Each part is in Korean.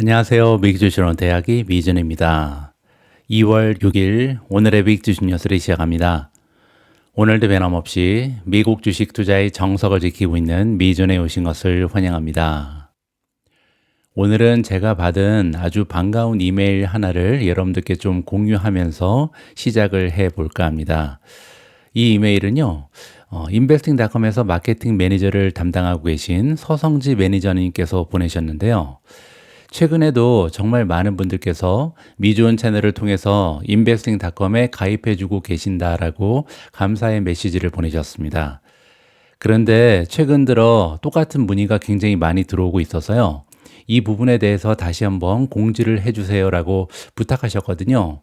안녕하세요. 미국주식론 대학의 미준입니다. 2월 6일 오늘의 미국주식 뉴스를 시작합니다. 오늘도 변함없이 미국 주식 투자의 정석을 지키고 있는 미준에 오신 것을 환영합니다. 오늘은 제가 받은 아주 반가운 이메일 하나를 여러분들께 좀 공유하면서 시작을 해볼까 합니다. 이 이메일은요, 인베스팅닷컴에서 마케팅 매니저를 담당하고 계신 서성지 매니저님께서 보내셨는데요. 최근에도 정말 많은 분들께서 미주원 채널을 통해서 인베스팅닷컴에 가입해주고 계신다라고 감사의 메시지를 보내셨습니다. 그런데 최근 들어 똑같은 문의가 굉장히 많이 들어오고 있어서요. 이 부분에 대해서 다시 한번 공지를 해주세요라고 부탁하셨거든요.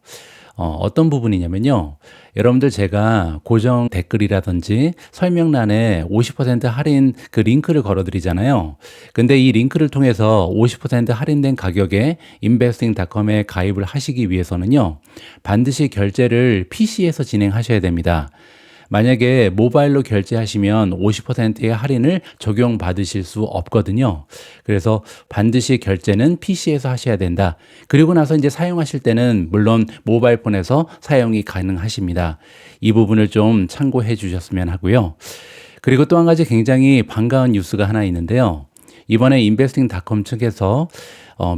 어떤 부분이냐면요. 여러분들 제가 고정 댓글이라든지 설명란에 50% 할인 그 링크를 걸어드리잖아요. 근데 이 링크를 통해서 50% 할인된 가격에 investing.com에 가입을 하시기 위해서는요. 반드시 결제를 PC에서 진행하셔야 됩니다. 만약에 모바일로 결제하시면 50%의 할인을 적용받으실 수 없거든요. 그래서 반드시 결제는 PC에서 하셔야 된다. 그리고 나서 이제 사용하실 때는 물론 모바일 폰에서 사용이 가능하십니다. 이 부분을 좀 참고해 주셨으면 하고요. 그리고 또 한 가지 굉장히 반가운 뉴스가 하나 있는데요. 이번에 인베스팅닷컴 측에서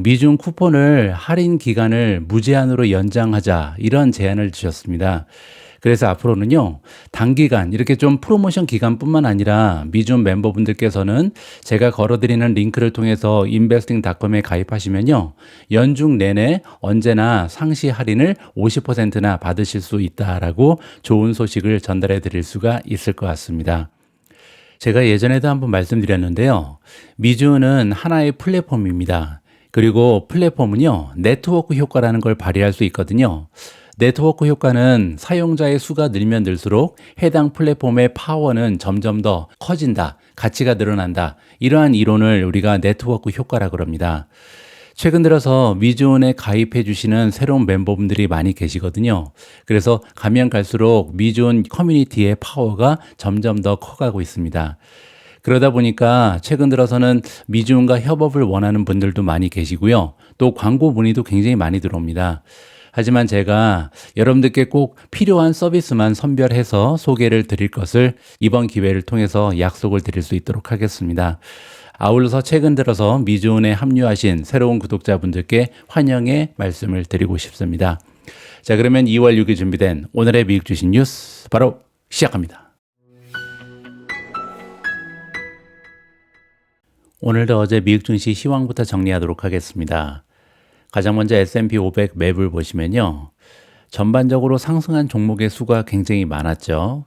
미중 쿠폰을 할인 기간을 무제한으로 연장하자 이런 제안을 주셨습니다. 그래서 앞으로는요, 단기간 이렇게 좀 프로모션 기간뿐만 아니라 미준 멤버분들께서는 제가 걸어드리는 링크를 통해서 investing.com에 가입하시면요, 연중 내내 언제나 상시 할인을 50%나 받으실 수 있다라고 좋은 소식을 전달해 드릴 수가 있을 것 같습니다. 제가 예전에도 한번 말씀드렸는데요. 미주는 하나의 플랫폼입니다. 그리고 플랫폼은요, 네트워크 효과라는 걸 발휘할 수 있거든요. 네트워크 효과는 사용자의 수가 늘면 늘수록 해당 플랫폼의 파워는 점점 더 커진다, 가치가 늘어난다. 이러한 이론을 우리가 네트워크 효과라고 합니다. 최근 들어서 미주원에 가입해 주시는 새로운 멤버분들이 많이 계시거든요. 그래서 가면 갈수록 미주원 커뮤니티의 파워가 점점 더 커가고 있습니다. 그러다 보니까 최근 들어서는 미주원과 협업을 원하는 분들도 많이 계시고요. 또 광고 문의도 굉장히 많이 들어옵니다. 하지만 제가 여러분들께 꼭 필요한 서비스만 선별해서 소개를 드릴 것을 이번 기회를 통해서 약속을 드릴 수 있도록 하겠습니다. 아울러서 최근 들어서 미주원에 합류하신 새로운 구독자분들께 환영의 말씀을 드리고 싶습니다. 자, 그러면 2월 6일 준비된 오늘의 미국 주식 뉴스 바로 시작합니다. 오늘도 어제 미국 증시 시황부터 정리하도록 하겠습니다. 가장 먼저 S&P 500 맵을 보시면요. 전반적으로 상승한 종목의 수가 굉장히 많았죠.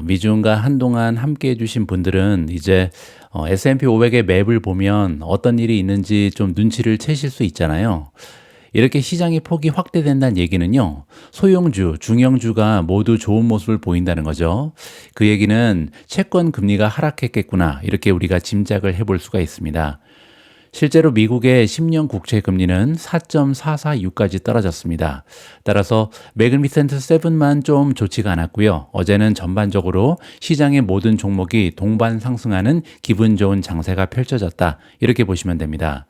미주원과 한동안 함께 해주신 분들은 이제 S&P 500의 맵을 보면 어떤 일이 있는지 좀 눈치를 채실 수 있잖아요. 이렇게 시장의 폭이 확대된다는 얘기는요. 소형주, 중형주가 모두 좋은 모습을 보인다는 거죠. 그 얘기는 채권 금리가 하락했겠구나. 이렇게 우리가 짐작을 해볼 수가 있습니다. 실제로 미국의 10년 국채 금리는 4.446까지 떨어졌습니다. 따라서 매그니피센트 7만 좀 좋지가 않았고요. 어제는 전반적으로 시장의 모든 종목이 동반 상승하는 기분 좋은 장세가 펼쳐졌다. 이렇게 보시면 됩니다.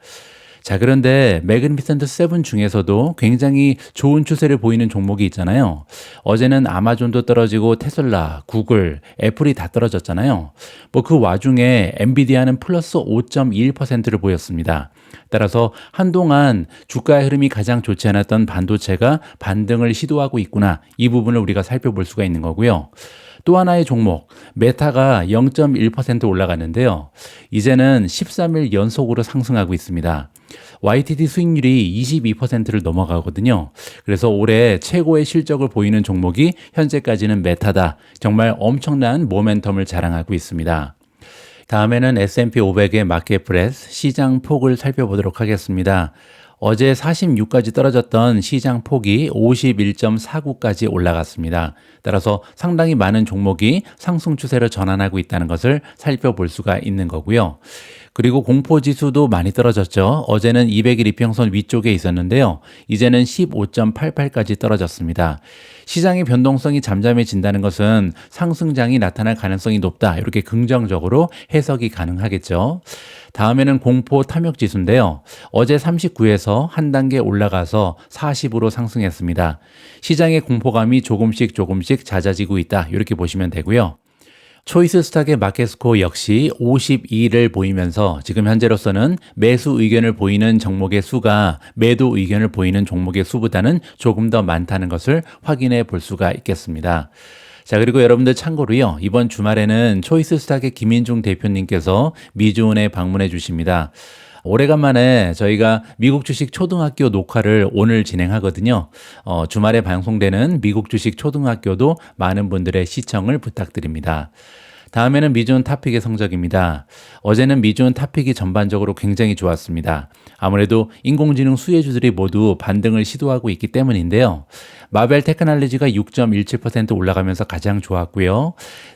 자, 그런데 매그니피센트 7 중에서도 굉장히 좋은 추세를 보이는 종목이 있잖아요. 어제는 아마존도 떨어지고 테슬라, 구글, 애플이 다 떨어졌잖아요. 그 와중에 엔비디아는 플러스 5.21%를 보였습니다. 따라서 한동안 주가의 흐름이 가장 좋지 않았던 반도체가 반등을 시도하고 있구나. 이 부분을 우리가 살펴볼 수가 있는 거고요. 또 하나의 종목, 메타가 0.1% 올라갔는데요. 이제는 13일 연속으로 상승하고 있습니다. YTD 수익률이 22%를 넘어가거든요. 그래서 올해 최고의 실적을 보이는 종목이 현재까지는 메타다. 정말 엄청난 모멘텀을 자랑하고 있습니다. 다음에는 S&P 500의 마켓 프레스 시장 폭을 살펴보도록 하겠습니다. 어제 46까지 떨어졌던 시장 폭이 51.49까지 올라갔습니다. 따라서 상당히 많은 종목이 상승 추세로 전환하고 있다는 것을 살펴볼 수가 있는 거고요. 그리고 공포지수도 많이 떨어졌죠. 어제는 200일 이평선 위쪽에 있었는데요. 이제는 15.88까지 떨어졌습니다. 시장의 변동성이 잠잠해진다는 것은 상승장이 나타날 가능성이 높다. 이렇게 긍정적으로 해석이 가능하겠죠. 다음에는 공포 탐욕 지수인데요. 어제 39에서 한 단계 올라가서 40으로 상승했습니다. 시장의 공포감이 조금씩 잦아지고 있다. 이렇게 보시면 되고요. 초이스 스탁의 마켓스코어 역시 52를 보이면서 지금 현재로서는 매수 의견을 보이는 종목의 수가 매도 의견을 보이는 종목의 수보다는 조금 더 많다는 것을 확인해 볼 수가 있겠습니다. 자, 그리고 여러분들 참고로요. 이번 주말에는 초이스 스탁의 김인중 대표님께서 미주원에 방문해 주십니다. 오래간만에 저희가 미국 주식 초등학교 녹화를 오늘 진행하거든요. 주말에 방송되는 미국 주식 초등학교도 많은 분들의 시청을 부탁드립니다. 다음에는 미주온 탑픽의 성적입니다. 어제는 미주온 탑픽이 전반적으로 굉장히 좋았습니다. 아무래도 인공지능 수혜주들이 모두 반등을 시도하고 있기 때문인데요. 마벨 테크놀로지가 6.17% 올라가면서 가장 좋았고요.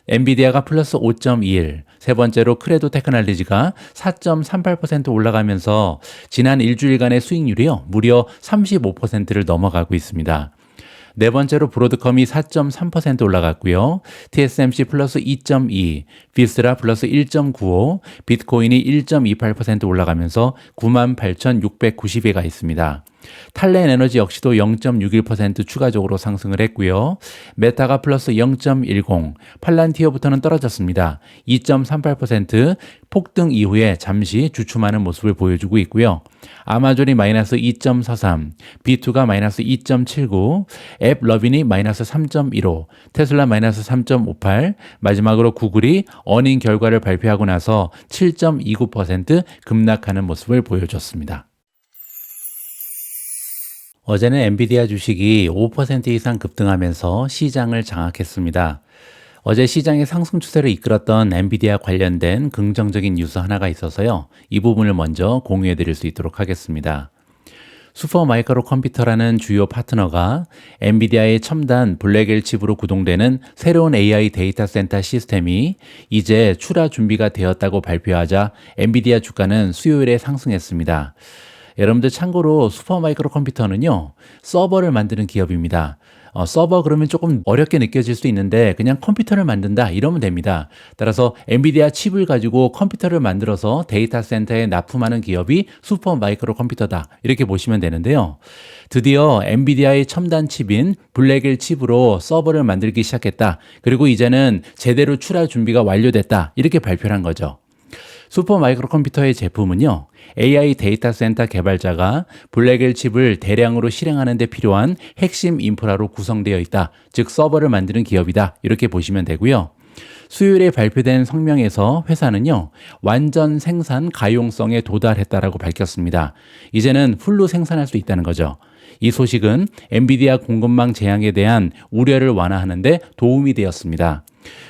엔비디아가 플러스 5.21, 세 번째로 크레도 테크놀로지가 4.38% 올라가면서 지난 일주일간의 수익률이요. 무려 35%를 넘어가고 있습니다. 네 번째로 브로드컴이 4.3% 올라갔고요. TSMC 플러스 2.2, 비스라 플러스 1.95, 비트코인이 1.28% 올라가면서 98,690에 있습니다. 탈렌 에너지 역시도 0.61% 추가적으로 상승을 했고요. 메타가 플러스 0.10, 팔란티어부터는 떨어졌습니다. 2.38% 폭등 이후에 잠시 주춤하는 모습을 보여주고 있고요. 아마존이 마이너스 2.43, B2가 마이너스 2.79, 앱 러빈이 마이너스 3.15, 테슬라 마이너스 3.58, 마지막으로 구글이 어닝 결과를 발표하고 나서 7.29% 급락하는 모습을 보여줬습니다. 어제는 엔비디아 주식이 5% 이상 급등하면서 시장을 장악했습니다. 어제 시장의 상승 추세를 이끌었던 엔비디아 관련된 긍정적인 뉴스 하나가 있어서요. 이 부분을 먼저 공유해 드릴 수 있도록 하겠습니다. 슈퍼마이크로 컴퓨터라는 주요 파트너가 엔비디아의 첨단 블랙엘 칩으로 구동되는 새로운 AI 데이터 센터 시스템이 이제 출하 준비가 되었다고 발표하자 엔비디아 주가는 수요일에 상승했습니다. 여러분들 참고로 슈퍼마이크로 컴퓨터는요, 서버를 만드는 기업입니다. 서버 그러면 조금 어렵게 느껴질 수 있는데 그냥 컴퓨터를 만든다 이러면 됩니다. 따라서 엔비디아 칩을 가지고 컴퓨터를 만들어서 데이터 센터에 납품하는 기업이 슈퍼마이크로 컴퓨터다 이렇게 보시면 되는데요. 드디어 엔비디아의 첨단 칩인 블랙엘 칩으로 서버를 만들기 시작했다. 그리고 이제는 제대로 출하 준비가 완료됐다 이렇게 발표를 한 거죠. 슈퍼마이크로 컴퓨터의 제품은요, AI 데이터 센터 개발자가 블랙엘 칩을 대량으로 실행하는 데 필요한 핵심 인프라로 구성되어 있다. 즉 서버를 만드는 기업이다. 이렇게 보시면 되고요. 수요일에 발표된 성명에서 회사는요, 완전 생산 가용성에 도달했다라고 밝혔습니다. 이제는 풀로 생산할 수 있다는 거죠. 이 소식은 엔비디아 공급망 재앙에 대한 우려를 완화하는 데 도움이 되었습니다.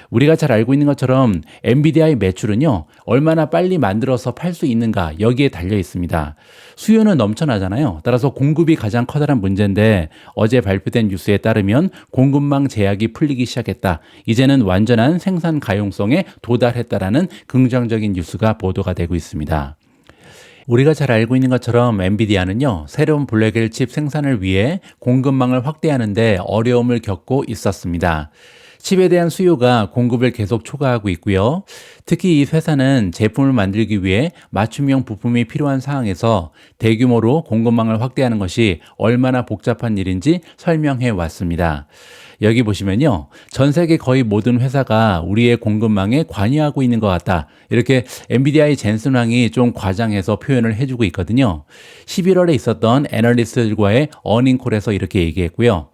우리가 잘 알고 있는 것처럼 엔비디아의 매출은요, 얼마나 빨리 만들어서 팔 수 있는가 여기에 달려 있습니다. 수요는 넘쳐나잖아요. 따라서 공급이 가장 커다란 문제인데 어제 발표된 뉴스에 따르면 공급망 제약이 풀리기 시작했다. 이제는 완전한 생산 가용성에 도달했다라는 긍정적인 뉴스가 보도가 되고 있습니다. 우리가 잘 알고 있는 것처럼 엔비디아는요, 새로운 블랙엘 칩 생산을 위해 공급망을 확대하는 데 어려움을 겪고 있었습니다. 칩에 대한 수요가 공급을 계속 초과하고 있고요. 특히 이 회사는 제품을 만들기 위해 맞춤형 부품이 필요한 상황에서 대규모로 공급망을 확대하는 것이 얼마나 복잡한 일인지 설명해 왔습니다. 여기 보시면요, 전 세계 거의 모든 회사가 우리의 공급망에 관여하고 있는 것 같다. 이렇게 엔비디아의 젠슨 황이 좀 과장해서 표현을 해주고 있거든요. 11월에 있었던 애널리스트들과의 어닝콜에서 이렇게 얘기했고요.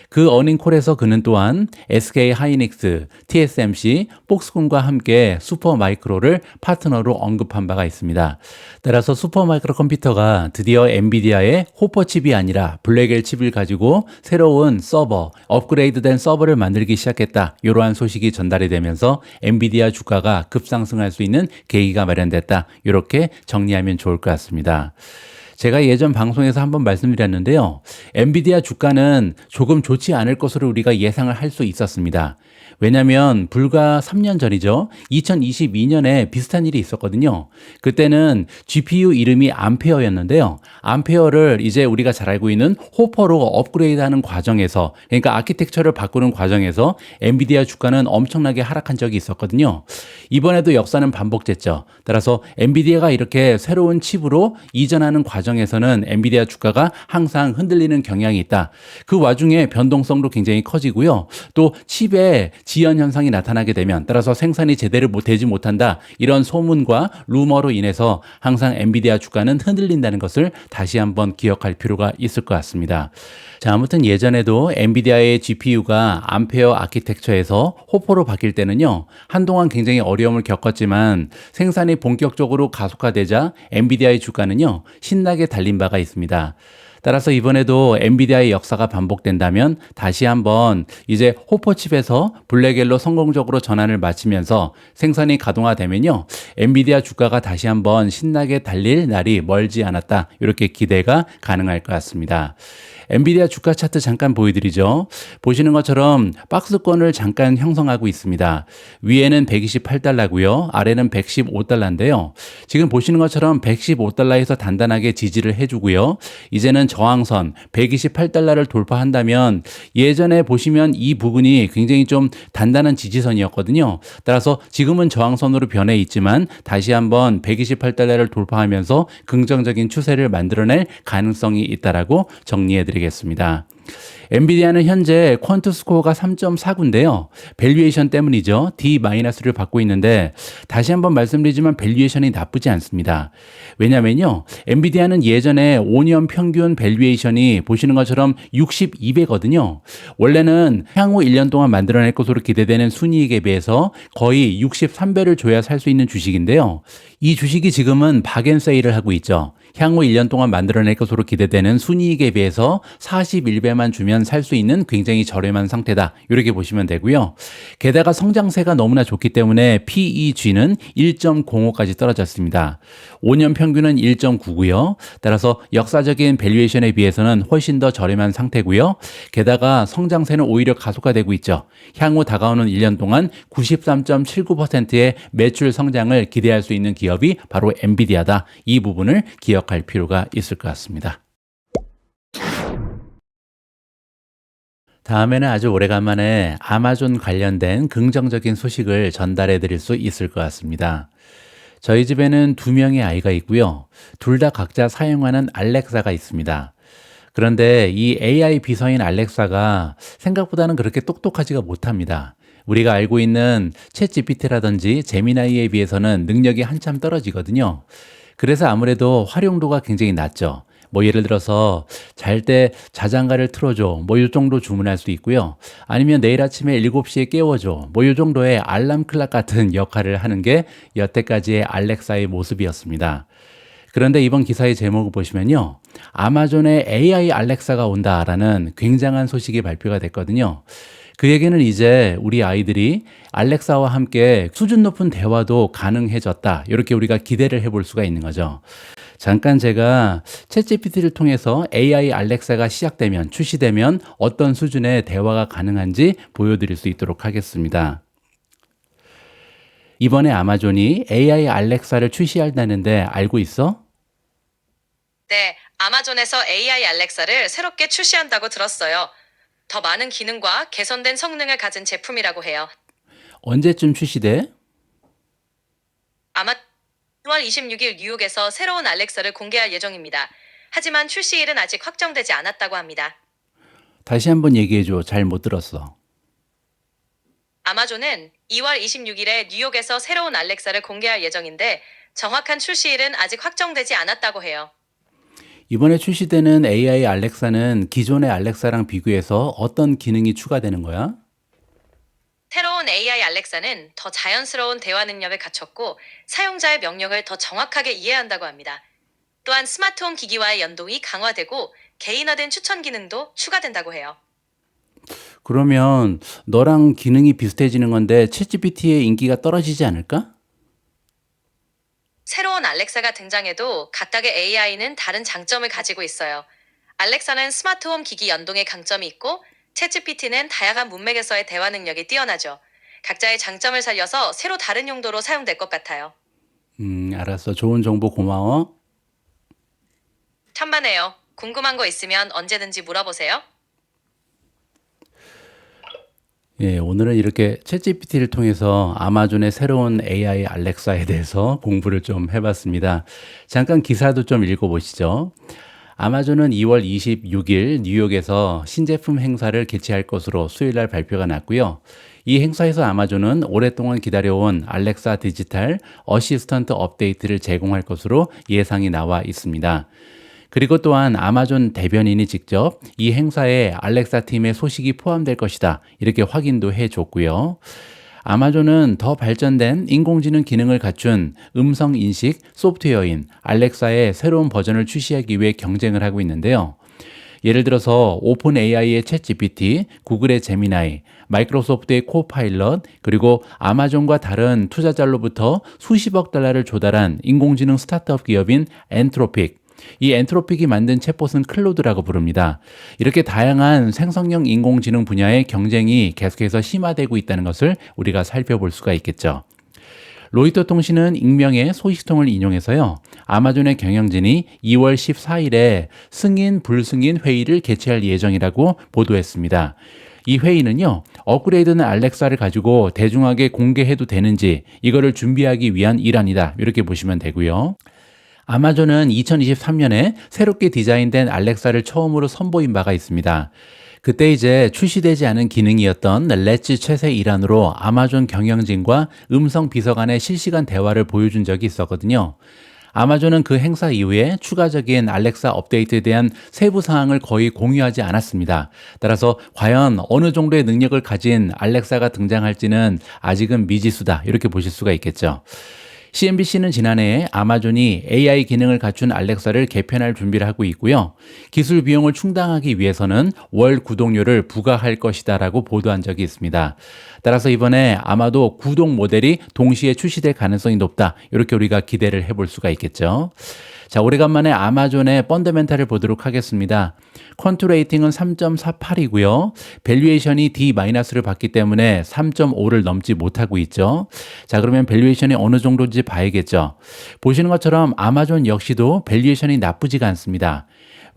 그 어닝콜에서 그는 또한 SK 하이닉스, TSMC, 폭스콘과 함께 슈퍼마이크로를 파트너로 언급한 바가 있습니다. 따라서 슈퍼마이크로 컴퓨터가 드디어 엔비디아의 호퍼 칩이 아니라 블랙엘 칩을 가지고 새로운 서버, 업그레이드된 서버를 만들기 시작했다. 이러한 소식이 전달이 되면서 엔비디아 주가가 급상승할 수 있는 계기가 마련됐다. 이렇게 정리하면 좋을 것 같습니다. 제가 예전 방송에서 한번 말씀드렸는데요. 엔비디아 주가는 조금 좋지 않을 것으로 우리가 예상을 할 수 있었습니다. 왜냐면 불과 3년 전이죠. 2022년에 비슷한 일이 있었거든요. 그때는 GPU 이름이 암페어였는데요. 암페어를 이제 우리가 잘 알고 있는 호퍼로 업그레이드하는 과정에서, 그러니까 아키텍처를 바꾸는 과정에서 엔비디아 주가는 엄청나게 하락한 적이 있었거든요. 이번에도 역사는 반복됐죠. 따라서 엔비디아가 이렇게 새로운 칩으로 이전하는 과정에서는 엔비디아 주가가 항상 흔들리는 경향이 있다. 그 와중에 변동성도 굉장히 커지고요. 또 칩에 지연 현상이 나타나게 되면 따라서 생산이 제대로 되지 못한다. 이런 소문과 루머로 인해서 항상 엔비디아 주가는 흔들린다는 것을 다시 한번 기억할 필요가 있을 것 같습니다. 자, 아무튼 예전에도 엔비디아의 GPU가 암페어 아키텍처에서 호퍼로 바뀔 때는요, 한동안 굉장히 어려움을 겪었지만 생산이 본격적으로 가속화되자 엔비디아의 주가는요, 신나게 달린 바가 있습니다. 따라서 이번에도 엔비디아의 역사가 반복된다면 다시 한번 이제 호퍼칩에서 블랙엘로 성공적으로 전환을 마치면서 생산이 가동화되면요, 엔비디아 주가가 다시 한번 신나게 달릴 날이 멀지 않았다. 이렇게 기대가 가능할 것 같습니다. 엔비디아 주가 차트 잠깐 보여드리죠. 보시는 것처럼 박스권을 잠깐 형성하고 있습니다. 위에는 128달러고요. 아래는 115달러인데요. 지금 보시는 것처럼 115달러에서 단단하게 지지를 해주고요. 이제는 저항선 128달러를 돌파한다면 예전에 보시면 이 부분이 굉장히 좀 단단한 지지선이었거든요. 따라서 지금은 저항선으로 변해 있지만 다시 한번 128달러를 돌파하면서 긍정적인 추세를 만들어낼 가능성이 있다라고 정리해 드리겠습니다. 엔비디아는 현재 퀀트 스코어가 3.49인데요. 밸류에이션 때문이죠. D-를 받고 있는데 다시 한번 말씀드리지만 밸류에이션이 나쁘지 않습니다. 왜냐면요. 엔비디아는 예전에 5년 평균 밸류에이션이 보시는 것처럼 62배거든요. 원래는 향후 1년 동안 만들어낼 것으로 기대되는 순이익에 비해서 거의 63배를 줘야 살 수 있는 주식인데요. 이 주식이 지금은 박앤세일을 하고 있죠. 향후 1년 동안 만들어낼 것으로 기대되는 순이익에 비해서 41배만 주면 살 수 있는 굉장히 저렴한 상태다. 이렇게 보시면 되고요. 게다가 성장세가 너무나 좋기 때문에 PEG는 1.05까지 떨어졌습니다. 5년 평균은 1.9고요. 따라서 역사적인 밸류에이션에 비해서는 훨씬 더 저렴한 상태고요. 게다가 성장세는 오히려 가속화되고 있죠. 향후 다가오는 1년 동안 93.79%의 매출 성장을 기대할 수 있는 기업이 바로 엔비디아다. 이 부분을 기억할 필요가 있을 것 같습니다. 다음에는 아주 오래간만에 아마존 관련된 긍정적인 소식을 전달해 드릴 수 있을 것 같습니다. 저희 집에는 두 명의 아이가 있고요. 둘 다 각자 사용하는 알렉사가 있습니다. 그런데 이 AI 비서인 알렉사가 생각보다는 그렇게 똑똑하지가 못합니다. 우리가 알고 있는 챗 GPT라든지 제미나이에 비해서는 능력이 한참 떨어지거든요. 그래서 아무래도 활용도가 굉장히 낮죠. 뭐 예를 들어서 잘 때 자장가를 틀어줘 뭐 이 정도 주문할 수 있고요. 아니면 내일 아침에 7시에 깨워줘 뭐 이 정도의 알람 클락 같은 역할을 하는 게 여태까지의 알렉사의 모습이었습니다. 그런데 이번 기사의 제목을 보시면요. 아마존에 AI 알렉사가 온다라는 굉장한 소식이 발표가 됐거든요. 그 얘기는 이제 우리 아이들이 알렉사와 함께 수준 높은 대화도 가능해졌다. 이렇게 우리가 기대를 해볼 수가 있는 거죠. 잠깐 제가 챗GPT를 통해서 AI 알렉사가 시작되면, 출시되면 어떤 수준의 대화가 가능한지 보여드릴 수 있도록 하겠습니다. 이번에 아마존이 AI 알렉사를 출시한다는데 알고 있어? 네, 아마존에서 AI 알렉사를 새롭게 출시한다고 들었어요. 더 많은 기능과 개선된 성능을 가진 제품이라고 해요. 언제쯤 출시돼? 아마 10월 26일 뉴욕에서 새로운 알렉사를 공개할 예정입니다. 하지만 출시일은 아직 확정되지 않았다고 합니다. 다시 한번 얘기해줘. 잘 못 들었어. 아마존은 2월 26일에 뉴욕에서 새로운 알렉사를 공개할 예정인데 정확한 출시일은 아직 확정되지 않았다고 해요. 이번에 출시되는 AI 알렉사는 기존의 알렉사랑 비교해서 어떤 기능이 추가되는 거야? 새로운 AI 알렉사는 더 자연스러운 대화 능력을 갖췄고 사용자의 명령을 더 정확하게 이해한다고 합니다. 또한 스마트홈 기기와의 연동이 강화되고 개인화된 추천 기능도 추가된다고 해요. 그러면 너랑 기능이 비슷해지는 건데 챗GPT의 인기가 떨어지지 않을까? 새로운 알렉사가 등장해도 각각의 AI는 다른 장점을 가지고 있어요. 알렉사는 스마트홈 기기 연동의 강점이 있고 챗GPT는 다양한 문맥에서의 대화 능력이 뛰어나죠. 각자의 장점을 살려서 새로 다른 용도로 사용될 것 같아요. 알았어. 좋은 정보 고마워. 천만에요. 궁금한 거 있으면 언제든지 물어보세요. 예, 오늘은 이렇게 챗GPT를 통해서 아마존의 새로운 AI 알렉사에 대해서 공부를 좀 해봤습니다. 잠깐 기사도 좀 읽어보시죠. 아마존은 2월 26일 뉴욕에서 신제품 행사를 개최할 것으로 수요일날 발표가 났고요. 이 행사에서 아마존은 오랫동안 기다려온 알렉사 디지털 어시스턴트 업데이트를 제공할 것으로 예상이 나와 있습니다. 그리고 또한 아마존 대변인이 직접 이 행사에 알렉사 팀의 소식이 포함될 것이다, 이렇게 확인도 해줬고요. 아마존은 더 발전된 인공지능 기능을 갖춘 음성 인식 소프트웨어인 알렉사의 새로운 버전을 출시하기 위해 경쟁을 하고 있는데요. 예를 들어서 오픈 AI의 챗 GPT, 구글의 제미나이, 마이크로소프트의 코파일럿, 그리고 아마존과 다른 투자자로부터 수십억 달러를 조달한 인공지능 스타트업 기업인 엔트로픽, 이 엔트로픽이 만든 챗봇은 클로드라고 부릅니다. 이렇게 다양한 생성형 인공지능 분야의 경쟁이 계속해서 심화되고 있다는 것을 우리가 살펴볼 수가 있겠죠. 로이터 통신은 익명의 소식통을 인용해서요, 아마존의 경영진이 2월 14일에 승인 불승인 회의를 개최할 예정이라고 보도했습니다. 이 회의는요, 업그레이드된 알렉사를 가지고 대중하게 공개해도 되는지 이거를 준비하기 위한 일환이다, 이렇게 보시면 되고요. 아마존은 2023년에 새롭게 디자인된 알렉사를 처음으로 선보인 바가 있습니다. 그때 이제 출시되지 않은 기능이었던 렛츠 챗의 일환으로 아마존 경영진과 음성 비서 간의 실시간 대화를 보여준 적이 있었거든요. 아마존은 그 행사 이후에 추가적인 알렉사 업데이트에 대한 세부 사항을 거의 공유하지 않았습니다. 따라서 과연 어느 정도의 능력을 가진 알렉사가 등장할지는 아직은 미지수다, 이렇게 보실 수가 있겠죠. CNBC는 지난해 아마존이 AI 기능을 갖춘 알렉사를 개편할 준비를 하고 있고요. 기술 비용을 충당하기 위해서는 월 구독료를 부과할 것이다 라고 보도한 적이 있습니다. 따라서 이번에 아마도 구독 모델이 동시에 출시될 가능성이 높다, 이렇게 우리가 기대를 해볼 수가 있겠죠. 자, 오래간만에 아마존의 펀더멘탈을 보도록 하겠습니다. 퀀트 레이팅은 3.48이고요. 밸류에이션이 D-를 받기 때문에 3.5를 넘지 못하고 있죠. 자, 그러면 밸류에이션이 어느 정도인지 봐야겠죠. 보시는 것처럼 아마존 역시도 밸류에이션이 나쁘지가 않습니다.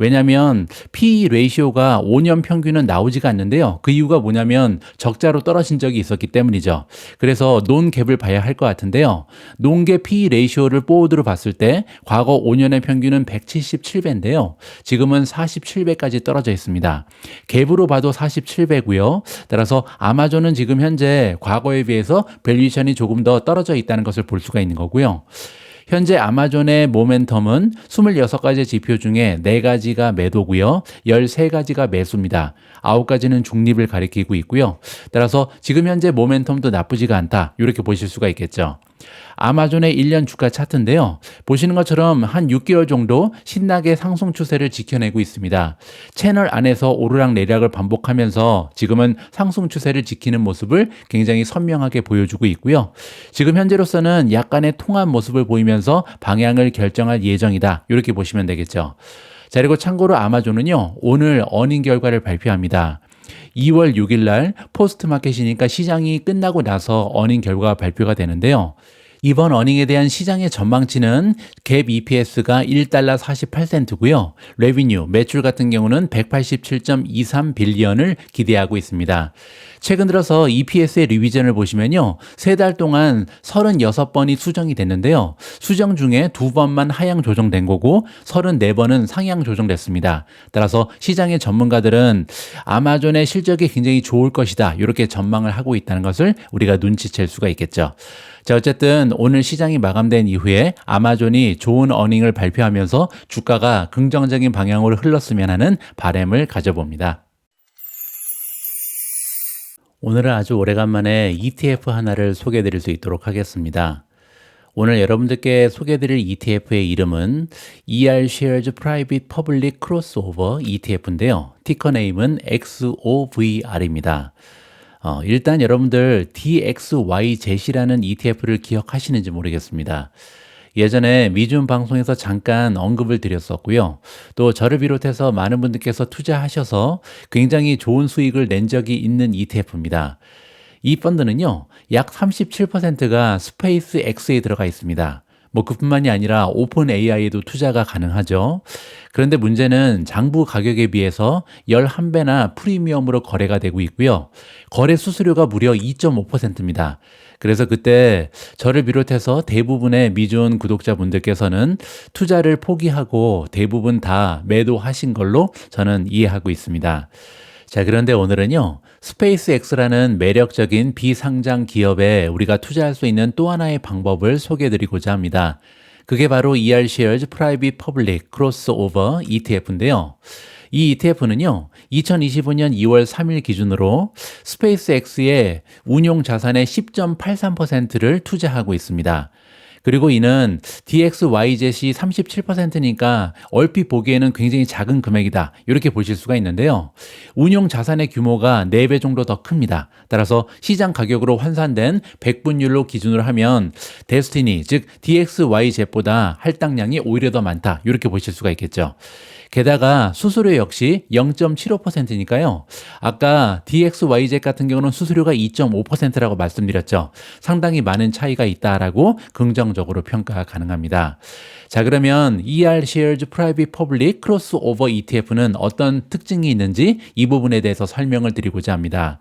왜냐하면 PE 레이시오가 5년 평균은 나오지가 않는데요. 그 이유가 뭐냐면 적자로 떨어진 적이 있었기 때문이죠. 그래서 논갭을 봐야 할 것 같은데요. 논갭 PE 레이시오를 포워드로 봤을 때 과거 5년의 평균은 177배인데요. 지금은 47배까지 떨어져 있습니다. 갭으로 봐도 47배고요. 따라서 아마존은 지금 현재 과거에 비해서 밸류에이션이 조금 더 떨어져 있다는 것을 볼 수가 있는 거고요. 현재 아마존의 모멘텀은 26가지 지표 중에 4가지가 매도고요. 13가지가 매수입니다. 9가지는 중립을 가리키고 있고요. 따라서 지금 현재 모멘텀도 나쁘지가 않다, 이렇게 보실 수가 있겠죠. 아마존의 1년 주가 차트인데요. 보시는 것처럼 한 6개월 정도 신나게 상승 추세를 지켜내고 있습니다. 채널 안에서 오르락 내리락을 반복하면서 지금은 상승 추세를 지키는 모습을 굉장히 선명하게 보여주고 있고요. 지금 현재로서는 약간의 통한 모습을 보이면서 방향을 결정할 예정이다, 이렇게 보시면 되겠죠. 자, 그리고 참고로 아마존은요, 오늘 어닝 결과를 발표합니다. 2월 6일 날 포스트 마켓이니까 시장이 끝나고 나서 어닝 결과가 발표가 되는데요. 이번 어닝에 대한 시장의 전망치는 갭 EPS가 1달러 48센트고요. 레비뉴, 매출 같은 경우는 187.23 빌리언을 기대하고 있습니다. 최근 들어서 EPS의 리비전을 보시면요, 3달 동안 36번이 수정이 됐는데요. 수정 중에 2번만 하향 조정된 거고 34번은 상향 조정됐습니다. 따라서 시장의 전문가들은 아마존의 실적이 굉장히 좋을 것이다, 이렇게 전망을 하고 있다는 것을 우리가 눈치챌 수가 있겠죠. 자, 어쨌든 오늘 시장이 마감된 이후에 아마존이 좋은 어닝을 발표하면서 주가가 긍정적인 방향으로 흘렀으면 하는 바람을 가져봅니다. 오늘은 아주 오래간만에 ETF 하나를 소개해 드릴 수 있도록 하겠습니다. 오늘 여러분들께 소개해 드릴 ETF의 이름은 ER Shares Private Public Crossover ETF인데요. 티커 네임은 XOVR입니다. 일단 여러분들 DXYZ라는 ETF를 기억하시는지 모르겠습니다. 예전에 미준 방송에서 잠깐 언급을 드렸었고요. 또 저를 비롯해서 많은 분들께서 투자하셔서 굉장히 좋은 수익을 낸 적이 있는 ETF입니다. 이 펀드는요, 약 37%가 스페이스 X에 들어가 있습니다. 뭐 그뿐만이 아니라 오픈 AI에도 투자가 가능하죠. 그런데 문제는 장부 가격에 비해서 11배나 프리미엄으로 거래가 되고 있고요. 거래 수수료가 무려 2.5%입니다. 그래서 그때 저를 비롯해서 대부분의 미존 구독자분들께서는 투자를 포기하고 대부분 다 매도하신 걸로 저는 이해하고 있습니다. 자, 그런데 오늘은요, 스페이스X라는 매력적인 비상장 기업에 우리가 투자할 수 있는 또 하나의 방법을 소개해드리고자 합니다. 그게 바로 ER Shares Private Public Crossover ETF인데요. 이 ETF는요, 2025년 2월 3일 기준으로 스페이스X의 운용 자산의 10.83%를 투자하고 있습니다. 그리고 이는 DXYZ이 37%니까 얼핏 보기에는 굉장히 작은 금액이다. 이렇게 보실 수가 있는데요. 운용 자산의 규모가 4배 정도 더 큽니다. 따라서 시장 가격으로 환산된 100분율로 기준으로 하면 데스티니, 즉 DXYZ보다 할당량이 오히려 더 많다. 이렇게 보실 수가 있겠죠. 게다가 수수료 역시 0.75%니까요. 아까 DXYZ 같은 경우는 수수료가 2.5%라고 말씀드렸죠. 상당히 많은 차이가 있다라고 긍정적으로 평가 가능합니다. 자, 그러면 ER Shares Private Public Crossover ETF는 어떤 특징이 있는지 이 부분에 대해서 설명을 드리고자 합니다.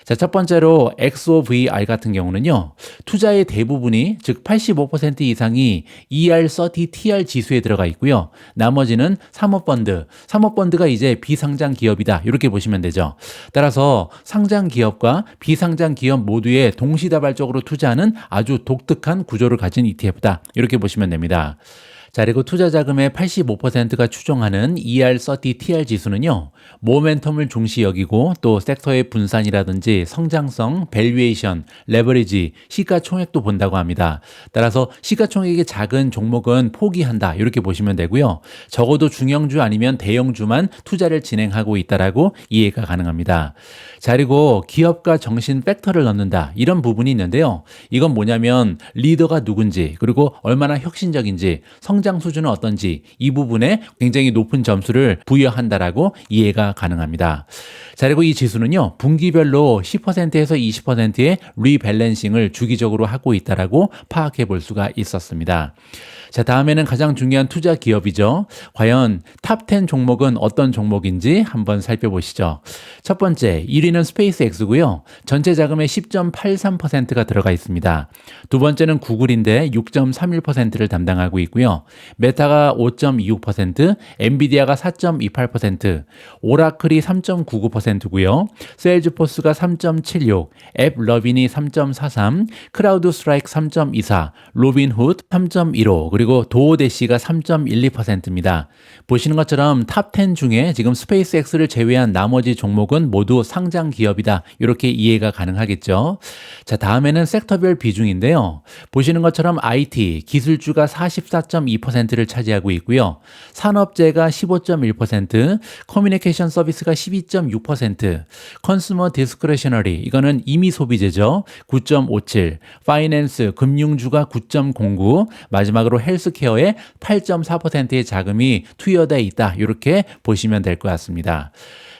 자, 첫 번째로 XOVR 같은 경우는요, 투자의 대부분이, 즉 85% 이상이 ER30TR 지수에 들어가 있고요. 나머지는 사모펀드가 이제 비상장 기업이다. 이렇게 보시면 되죠. 따라서 상장 기업과 비상장 기업 모두에 동시다발적으로 투자하는 아주 독특한 구조를 가진 ETF다. 이렇게 보시면 됩니다. 자, 그리고 투자 자금의 85%가 추종하는 ER30TR 지수는요, 모멘텀을 중시 여기고 또 섹터의 분산이라든지 성장성, 밸류에이션, 레버리지, 시가총액도 본다고 합니다. 따라서 시가총액이 작은 종목은 포기한다. 이렇게 보시면 되고요. 적어도 중형주 아니면 대형주만 투자를 진행하고 있다라고 이해가 가능합니다. 자, 그리고 기업가 정신 팩터를 넣는다. 이런 부분이 있는데요. 이건 뭐냐면 리더가 누군지, 그리고 얼마나 혁신적인지, 성장 수준은 어떤지 이 부분에 굉장히 높은 점수를 부여한다라고 이해가 가능합니다. 자, 그리고 이 지수는요, 분기별로 10%에서 20%의 리밸런싱을 주기적으로 하고 있다라고 파악해 볼 수가 있었습니다. 자, 다음에는 가장 중요한 투자 기업이죠. 과연 탑10 종목은 어떤 종목인지 한번 살펴보시죠. 첫 번째, 1위는 스페이스X고요. 전체 자금의 10.83%가 들어가 있습니다. 두 번째는 구글인데 6.31%를 담당하고 있고요. 메타가 5.26%, 엔비디아가 4.28%, 오라클이 3.99%고요. 세일즈포스가 3.76, 앱러빈이 3.43, 크라우드스트라이크 3.24, 로빈훗 3.15, 그리고 도어대시가 3.12%입니다. 보시는 것처럼 탑10 중에 지금 스페이스X를 제외한 나머지 종목은 모두 상장 기업이다. 이렇게 이해가 가능하겠죠. 자, 다음에는 섹터별 비중인데요. 보시는 것처럼 IT, 기술주가 44.2%를 차지하고 있고요. 산업재가 15.1%, 커뮤니케이션 서비스가 12.6%, 컨슈머 디스크레셔너리, 이거는 임의 소비재죠. 9.57, 파이낸스, 금융주가 9.09, 마지막으로 헬스케어에 8.4%의 자금이 투여되어 있다. 이렇게 보시면 될 것 같습니다.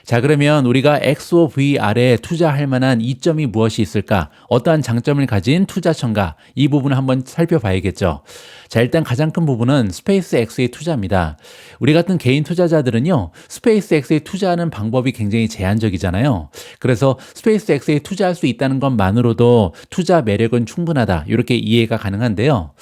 자, 그러면 우리가 XOVR에 투자할 만한 이점이 무엇이 있을까? 어떠한 장점을 가진 투자처인가? 이 부분을 한번 살펴봐야겠죠. 자, 일단 가장 큰 부분은 스페이스X의 투자입니다. 우리 같은 개인 투자자들은요, 스페이스X에 투자하는 방법이 굉장히 제한적이잖아요. 그래서 스페이스X에 투자할 수 있다는 것만으로도 투자 매력은 충분하다. 이렇게 이해가 가능한데요.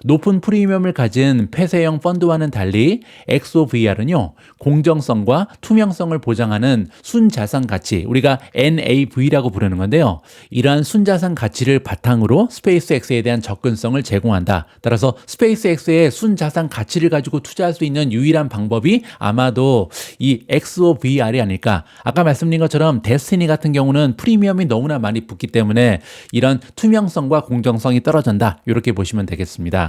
높은 프리미엄을 가진 폐쇄형 펀드와는 달리 XOVR은요, 공정성과 투명성을 보장하는 순자산 가치, 우리가 NAV라고 부르는 건데요. 이러한 순자산 가치를 바탕으로 스페이스X에 대한 접근성을 제공한다. 따라서 스페이스X의 순자산 가치를 가지고 투자할 수 있는 유일한 방법이 아마도 이 XOVR이 아닐까. 아까 말씀드린 것처럼 데스티니 같은 경우는 프리미엄이 너무나 많이 붙기 때문에 이런 투명성과 공정성이 떨어진다. 이렇게 보시면 되겠습니다.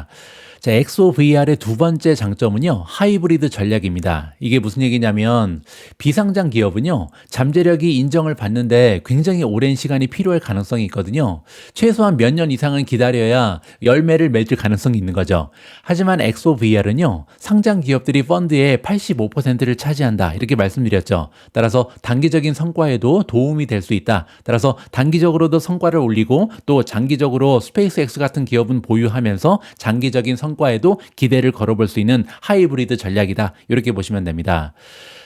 자, XOVR의 두 번째 장점은요, 하이브리드 전략입니다. 이게 무슨 얘기냐면, 비상장 기업은요, 잠재력이 인정을 받는데 굉장히 오랜 시간이 필요할 가능성이 있거든요. 최소한 몇 년 이상은 기다려야 열매를 맺을 가능성이 있는 거죠. 하지만 XOVR은요, 상장 기업들이 펀드의 85%를 차지한다. 이렇게 말씀드렸죠. 따라서 단기적인 성과에도 도움이 될 수 있다. 따라서 단기적으로도 성과를 올리고 또 장기적으로 스페이스X 같은 기업은 보유하면서 장기적인 성과에도 기대를 걸어볼 수 있는 하이브리드 전략이다. 이렇게 보시면 됩니다.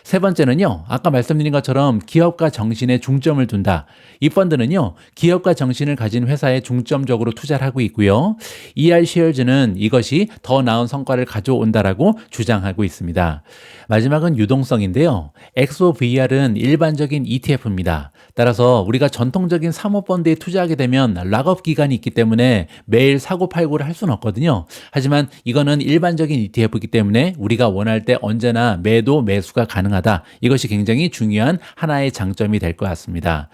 세 번째는요, 아까 말씀드린 것처럼 기업가 정신에 중점을 둔다. 이 펀드는요, 기업가 정신을 가진 회사에 중점적으로 투자를 하고 있고요. ERShares는 이것이 더 나은 성과를 가져온다라고 주장하고 있습니다. 마지막은 유동성인데요. XOVR은 일반적인 ETF입니다. 따라서 우리가 전통적인 사모펀드에 투자하게 되면 락업 기간이 있기 때문에 매일 사고 팔고를 할 수는 없거든요. 하지만 이거는 일반적인 ETF이기 때문에 우리가 원할 때 언제나 매도 매수가 가능하다. 이것이 굉장히 중요한 하나의 장점이 될 것 같습니다.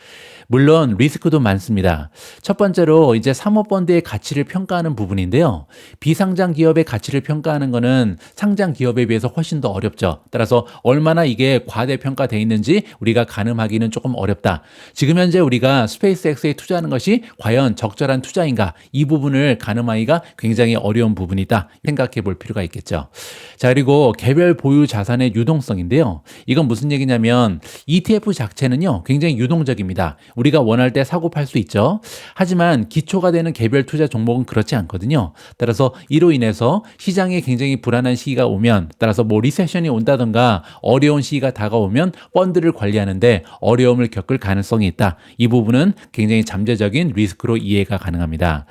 물론 리스크도 많습니다. 첫 번째로 이제 사모펀드의 가치를 평가하는 부분인데요. 비상장 기업의 가치를 평가하는 것은 상장 기업에 비해서 훨씬 더 어렵죠. 따라서 얼마나 이게 과대평가되어 있는지 우리가 가늠하기는 조금 어렵다. 지금 현재 우리가 스페이스X에 투자하는 것이 과연 적절한 투자인가? 이 부분을 가늠하기가 굉장히 어려운 부분이다. 생각해 볼 필요가 있겠죠. 자, 그리고 개별 보유 자산의 유동성인데요. 이건 무슨 얘기냐면 ETF 자체는요, 굉장히 유동적입니다. 우리가 원할 때 사고 팔 수 있죠. 하지만 기초가 되는 개별 투자 종목은 그렇지 않거든요. 따라서 이로 인해서 시장에 굉장히 불안한 시기가 오면, 따라서 뭐 리세션이 온다던가 어려운 시기가 다가오면 펀드를 관리하는데 어려움을 겪을 가능성이 있다. 이 부분은 굉장히 잠재적인 리스크로 이해가 가능합니다.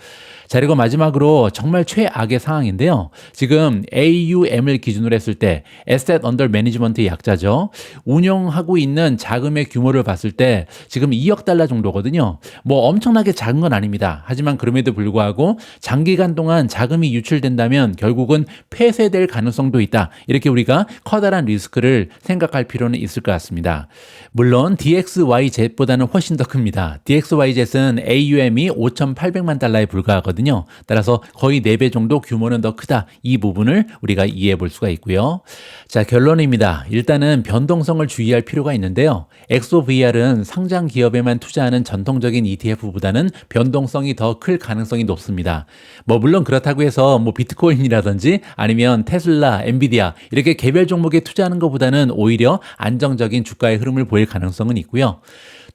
자, 그리고 마지막으로 정말 최악의 상황인데요. 지금 AUM을 기준으로 했을 때 Asset Under Management의 약자죠. 운용하고 있는 자금의 규모를 봤을 때 지금 2억 달러 정도거든요. 뭐 엄청나게 작은 건 아닙니다. 하지만 그럼에도 불구하고 장기간 동안 자금이 유출된다면 결국은 폐쇄될 가능성도 있다. 이렇게 우리가 커다란 리스크를 생각할 필요는 있을 것 같습니다. 물론 DXYZ보다는 훨씬 더 큽니다. DXYZ는 AUM이 5,800만 달러에 불과하거든요. 따라서 거의 4배 정도 규모는 더 크다. 이 부분을 우리가 이해해 볼 수가 있고요. 자, 결론입니다. 일단은 변동성을 주의할 필요가 있는데요. XOVR은 상장 기업에만 투자하는 전통적인 ETF보다는 변동성이 더 클 가능성이 높습니다. 뭐 물론 그렇다고 해서 뭐 비트코인이라든지 아니면 테슬라, 엔비디아 이렇게 개별 종목에 투자하는 것보다는 오히려 안정적인 주가의 흐름을 보일 가능성은 있고요.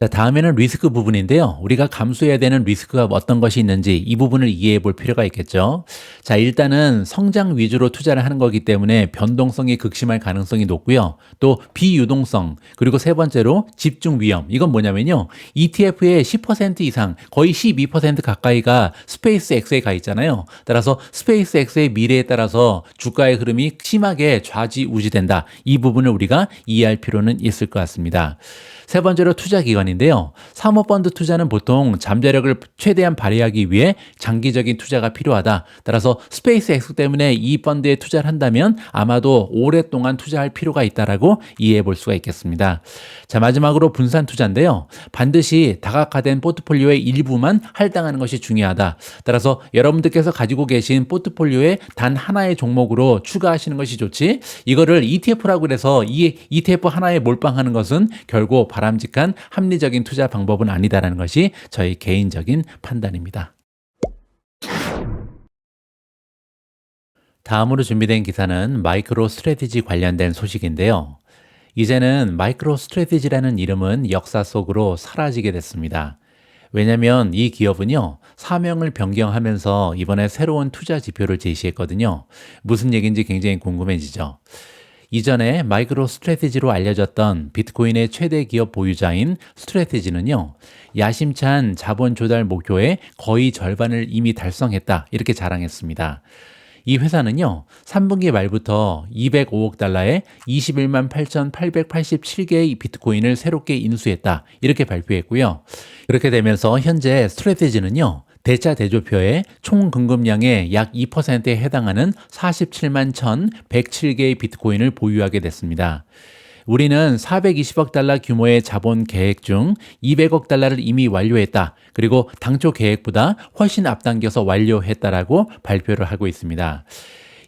자, 다음에는 리스크 부분인데요. 우리가 감수해야 되는 리스크가 어떤 것이 있는지 이 부분을 이해해 볼 필요가 있겠죠. 자, 일단은 성장 위주로 투자를 하는 거기 때문에 변동성이 극심할 가능성이 높고요. 또 비유동성, 그리고 세 번째로 집중 위험. 이건 뭐냐면요. ETF의 10% 이상, 거의 12% 가까이가 스페이스X에 가 있잖아요. 따라서 스페이스X의 미래에 따라서 주가의 흐름이 심하게 좌지우지된다. 이 부분을 우리가 이해할 필요는 있을 것 같습니다. 세 번째로 투자 기관인데요. 사모펀드 투자는 보통 잠재력을 최대한 발휘하기 위해 장기적인 투자가 필요하다. 따라서 스페이스X 때문에 이 펀드에 투자를 한다면 아마도 오랫동안 투자할 필요가 있다라고 이해해 볼 수가 있겠습니다. 자, 마지막으로 분산 투자인데요. 반드시 다각화된 포트폴리오의 일부만 할당하는 것이 중요하다. 따라서 여러분들께서 가지고 계신 포트폴리오에 단 하나의 종목으로 추가하시는 것이 좋지, 이거를 ETF라고 해서 이 ETF 하나에 몰빵하는 것은 결국 바람직한 합리적인 투자 방법은 아니다라는 것이 저희 개인적인 판단입니다. 다음으로 준비된 기사는 마이크로 스트래티지 관련된 소식인데요. 이제는 마이크로 스트래티지라는 이름은 역사 속으로 사라지게 됐습니다. 왜냐하면 이 기업은요, 사명을 변경하면서 이번에 새로운 투자 지표를 제시했거든요. 무슨 얘기인지 굉장히 궁금해지죠. 이전에 마이크로 스트래티지로 알려졌던 비트코인의 최대 기업 보유자인 스트래티지는요, 야심찬 자본 조달 목표의 거의 절반을 이미 달성했다. 이렇게 자랑했습니다. 이 회사는요, 3분기 말부터 205억 달러에 21만 8,887개의 비트코인을 새롭게 인수했다. 이렇게 발표했고요. 그렇게 되면서 현재 스트래티지는요, 대차 대조표의 총 공급량의 약 2%에 해당하는 47만 1,107개의 비트코인을 보유하게 됐습니다. 우리는 420억 달러 규모의 자본 계획 중 200억 달러를 이미 완료했다. 그리고 당초 계획보다 훨씬 앞당겨서 완료했다라고 발표를 하고 있습니다.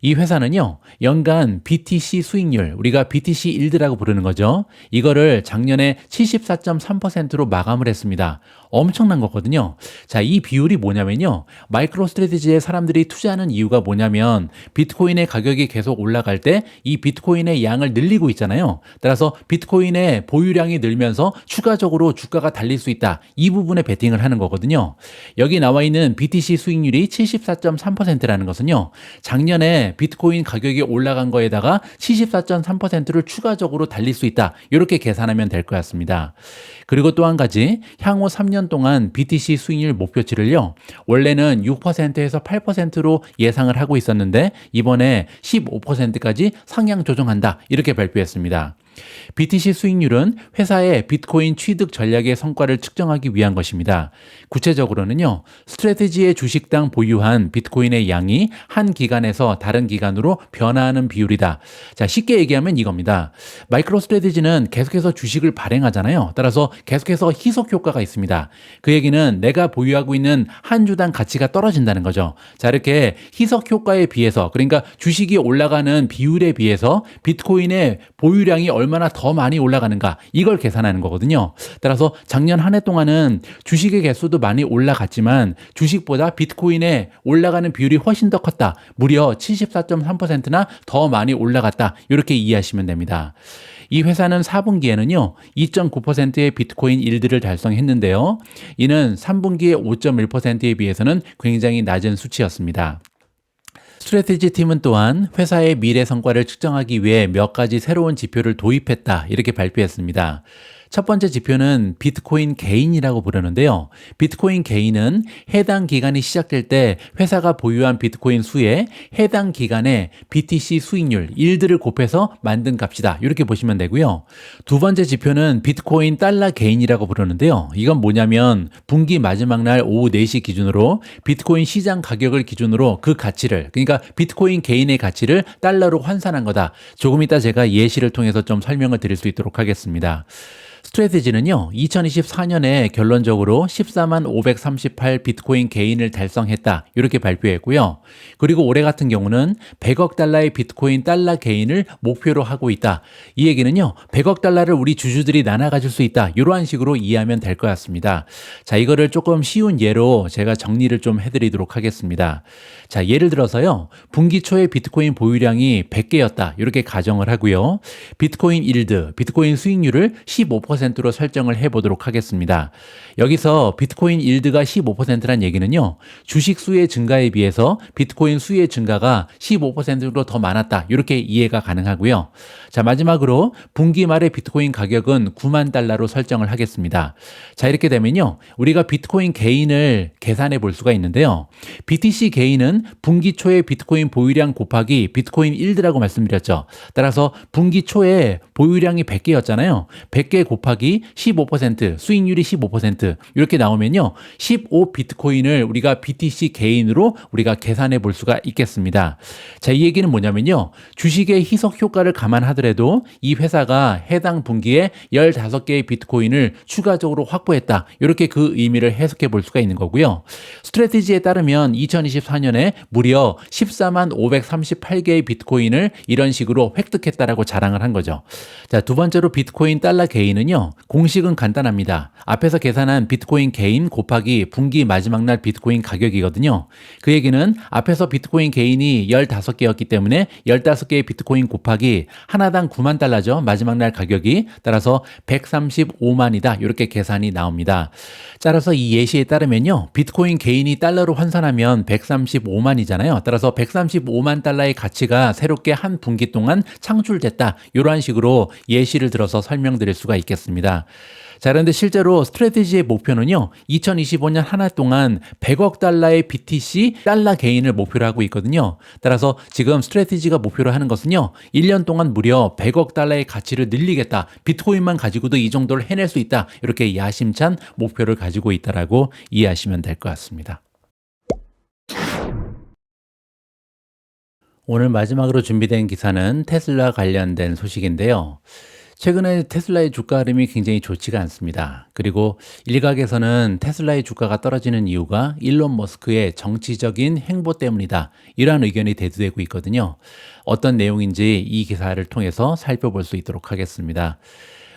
이 회사는요, 연간 BTC 수익률, 우리가 BTC 일드라고 부르는 거죠. 이거를 작년에 74.3%로 마감을 했습니다. 엄청난 거거든요. 자, 이 비율이 뭐냐면요. 마이크로 스트래티지에 사람들이 투자하는 이유가 뭐냐면 비트코인의 가격이 계속 올라갈 때 이 비트코인의 양을 늘리고 있잖아요. 따라서 비트코인의 보유량이 늘면서 추가적으로 주가가 달릴 수 있다. 이 부분에 베팅을 하는 거거든요. 여기 나와 있는 BTC 수익률이 74.3%라는 것은요. 작년에 비트코인 가격이 올라간 거에다가 74.3%를 추가적으로 달릴 수 있다. 이렇게 계산하면 될 것 같습니다. 그리고 또 한 가지, 향후 3년 동안 BTC 수익률 목표치를요, 원래는 6%에서 8%로 예상을 하고 있었는데 이번에 15%까지 상향 조정한다. 이렇게 발표했습니다. BTC 수익률은 회사의 비트코인 취득 전략의 성과를 측정하기 위한 것입니다. 구체적으로는요, 스트래티지의 주식당 보유한 비트코인의 양이 한 기간에서 다른 기간으로 변화하는 비율이다. 자, 쉽게 얘기하면 이겁니다. 마이크로 스트래티지는 계속해서 주식을 발행하잖아요. 따라서 계속해서 희석 효과가 있습니다. 그 얘기는 내가 보유하고 있는 한 주당 가치가 떨어진다는 거죠. 자, 이렇게 희석 효과에 비해서, 그러니까 주식이 올라가는 비율에 비해서 비트코인의 보유량이 얼마나 더 많이 올라가는가, 이걸 계산하는 거거든요. 따라서 작년 한 해 동안은 주식의 개수도 많이 올라갔지만 주식보다 비트코인의 올라가는 비율이 훨씬 더 컸다. 무려 74.3%나 더 많이 올라갔다. 이렇게 이해하시면 됩니다. 이 회사는 4분기에는요, 2.9%의 비트코인 일드를 달성했는데요. 이는 3분기의 5.1%에 비해서는 굉장히 낮은 수치였습니다. 스트래티지 팀은 또한 회사의 미래 성과를 측정하기 위해 몇 가지 새로운 지표를 도입했다. 이렇게 발표했습니다. 첫 번째 지표는 비트코인 게인이라고 부르는데요. 비트코인 게인은 해당 기간이 시작될 때 회사가 보유한 비트코인 수에 해당 기간의 BTC 수익률, 일드를 곱해서 만든 값이다. 이렇게 보시면 되고요. 두 번째 지표는 비트코인 달러 게인이라고 부르는데요. 이건 뭐냐면 분기 마지막 날 오후 4시 기준으로 비트코인 시장 가격을 기준으로 그 가치를, 그러니까 비트코인 게인의 가치를 달러로 환산한 거다. 조금 이따 제가 예시를 통해서 좀 설명을 드릴 수 있도록 하겠습니다. 스트래티지는요, 2024년에 결론적으로 14만 538 비트코인 게인을 달성했다. 이렇게 발표했고요. 그리고 올해 같은 경우는 100억 달러의 비트코인 달러 게인을 목표로 하고 있다. 이 얘기는요, 100억 달러를 우리 주주들이 나눠 가질 수 있다. 이러한 식으로 이해하면 될 것 같습니다. 자, 이거를 조금 쉬운 예로 제가 정리를 좀 해드리도록 하겠습니다. 자, 예를 들어서요, 분기 초에 비트코인 보유량이 100개였다. 이렇게 가정을 하고요. 비트코인 일드, 비트코인 수익률을 15%로 설정을 해보도록 하겠습니다. 여기서 비트코인 일드가 15%란 얘기는요, 주식 수의 증가에 비해서 비트코인 수의 증가가 15%로 더 많았다. 이렇게 이해가 가능하고요. 자, 마지막으로 분기 말의 비트코인 가격은 9만 달러로 설정을 하겠습니다. 자, 이렇게 되면요, 우리가 비트코인 게인을 계산해 볼 수가 있는데요. BTC 게인은 분기 초에 비트코인 보유량 곱하기 비트코인 일드라고 말씀드렸죠. 따라서 분기 초에 보유량이 100개였잖아요. 100개 곱하기 15%, 수익률이 15%, 이렇게 나오면요, 15 비트코인을 우리가 BTC 게인으로 우리가 계산해 볼 수가 있겠습니다. 자, 이 얘기는 뭐냐면요, 주식의 희석 효과를 감안하더라도 이 회사가 해당 분기에 15개의 비트코인을 추가적으로 확보했다. 이렇게 그 의미를 해석해 볼 수가 있는 거고요. 스트래티지에 따르면 2024년에 무려 14만 538개의 비트코인을 이런 식으로 획득했다라고 자랑을 한 거죠. 자, 두 번째로 비트코인 달러 게인은요, 공식은 간단합니다. 앞에서 계산한 비트코인 게인 곱하기 분기 마지막 날 비트코인 가격이거든요. 그 얘기는 앞에서 비트코인 게인이 15개였기 때문에 15개의 비트코인 곱하기 하나당 9만 달러죠. 마지막 날 가격이. 따라서 135만이다. 이렇게 계산이 나옵니다. 따라서 이 예시에 따르면요, 비트코인 게인이 달러로 환산하면 135만이잖아요. 따라서 135만 달러의 가치가 새롭게 한 분기 동안 창출됐다. 이러한 식으로 예시를 들어서 설명드릴 수가 있겠습니다. 자, 그런데 실제로 스트래티지의 목표는요, 2025년 한 해 동안 100억 달러의 BTC 달러 게인을 목표로 하고 있거든요. 따라서 지금 스트래티지가 목표로 하는 것은요, 1년 동안 무려 100억 달러의 가치를 늘리겠다. 비트코인만 가지고도 이 정도를 해낼 수 있다. 이렇게 야심찬 목표를 가지고 있다라고 이해하시면 될 것 같습니다. 오늘 마지막으로 준비된 기사는 테슬라 관련된 소식인데요. 최근에 테슬라의 주가 흐름이 굉장히 좋지가 않습니다. 그리고 일각에서는 테슬라의 주가가 떨어지는 이유가 일론 머스크의 정치적인 행보 때문이다. 이러한 의견이 대두되고 있거든요. 어떤 내용인지 이 기사를 통해서 살펴볼 수 있도록 하겠습니다.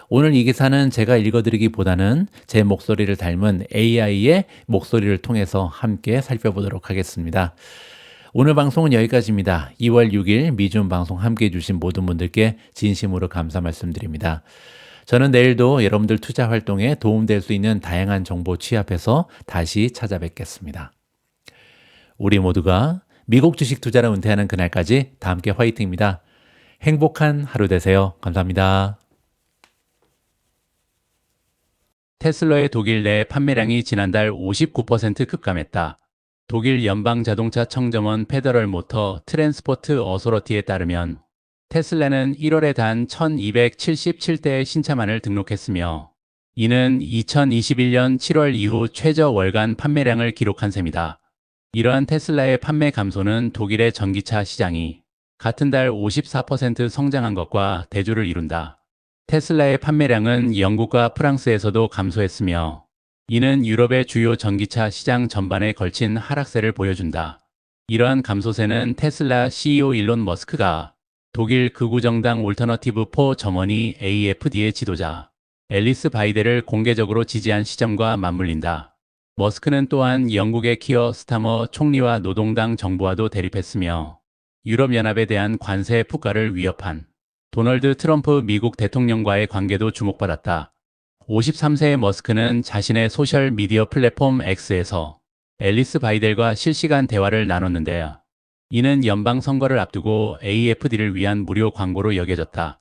오늘 이 기사는 제가 읽어드리기보다는 제 목소리를 닮은 AI의 목소리를 통해서 함께 살펴보도록 하겠습니다. 오늘 방송은 여기까지입니다. 2월 6일 미준 방송 함께 해주신 모든 분들께 진심으로 감사 말씀드립니다. 저는 내일도 여러분들 투자 활동에 도움될 수 있는 다양한 정보 취합해서 다시 찾아뵙겠습니다. 우리 모두가 미국 주식 투자를 은퇴하는 그날까지 다 함께 화이팅입니다. 행복한 하루 되세요. 감사합니다. 테슬라의 독일 내 판매량이 지난달 59% 급감했다. 독일 연방자동차 청정원 페더럴 모터 트랜스포트 어소러티에 따르면 테슬라는 1월에 단 1277대의 신차만을 등록했으며 이는 2021년 7월 이후 최저 월간 판매량을 기록한 셈이다. 이러한 테슬라의 판매 감소는 독일의 전기차 시장이 같은 달 54% 성장한 것과 대조를 이룬다. 테슬라의 판매량은 영국과 프랑스에서도 감소했으며 이는 유럽의 주요 전기차 시장 전반에 걸친 하락세를 보여준다. 이러한 감소세는 테슬라 CEO 일론 머스크가 독일 극우정당 올터너티브 4 점원이 AFD의 지도자 앨리스 바이델을 공개적으로 지지한 시점과 맞물린다. 머스크는 또한 영국의 키어 스타머 총리와 노동당 정부와도 대립했으며 유럽연합에 대한 관세 폭가를 위협한 도널드 트럼프 미국 대통령과의 관계도 주목받았다. 53세의 머스크는 자신의 소셜 미디어 플랫폼 X에서 앨리스 바이델과 실시간 대화를 나눴는데 이는 연방 선거를 앞두고 AFD를 위한 무료 광고로 여겨졌다.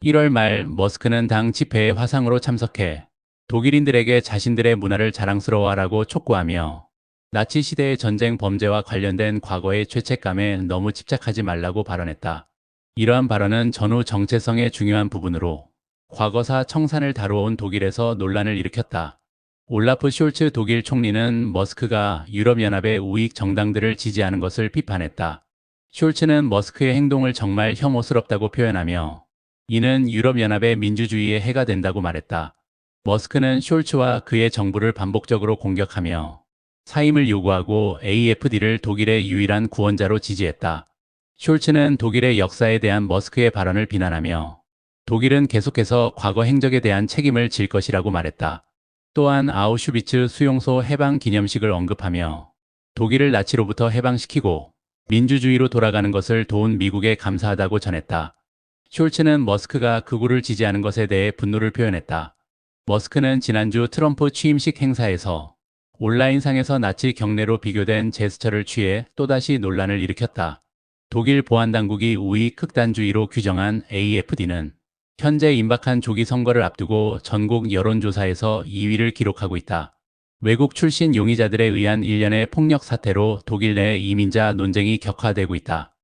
1월 말 머스크는 당 집회에 화상으로 참석해 독일인들에게 자신들의 문화를 자랑스러워하라고 촉구하며 나치 시대의 전쟁 범죄와 관련된 과거의 죄책감에 너무 집착하지 말라고 발언했다. 이러한 발언은 전후 정체성의 중요한 부분으로 과거사 청산을 다루어온 독일에서 논란을 일으켰다. 올라프 숄츠 독일 총리는 머스크가 유럽연합의 우익 정당들을 지지하는 것을 비판했다. 숄츠는 머스크의 행동을 정말 혐오스럽다고 표현하며 이는 유럽연합의 민주주의에 해가 된다고 말했다. 머스크는 숄츠와 그의 정부를 반복적으로 공격하며 사임을 요구하고 AFD를 독일의 유일한 구원자로 지지했다. 숄츠는 독일의 역사에 대한 머스크의 발언을 비난하며 독일은 계속해서 과거 행적에 대한 책임을 질 것이라고 말했다. 또한 아우슈비츠 수용소 해방 기념식을 언급하며 독일을 나치로부터 해방시키고 민주주의로 돌아가는 것을 도운 미국에 감사하다고 전했다. 숄츠는 머스크가 극우를 지지하는 것에 대해 분노를 표현했다. 머스크는 지난주 트럼프 취임식 행사에서 온라인상에서 나치 경례로 비교된 제스처를 취해 또다시 논란을 일으켰다. 독일 보안당국이 우익 극단주의로 규정한 AFD는 현재 임박한 조기 선거를 앞두고 전국 여론조사에서 2위를 기록하고 있다. 외국 출신 용의자들에 의한 일련의 폭력 사태로 독일 내 이민자 논쟁이 격화되고 있다.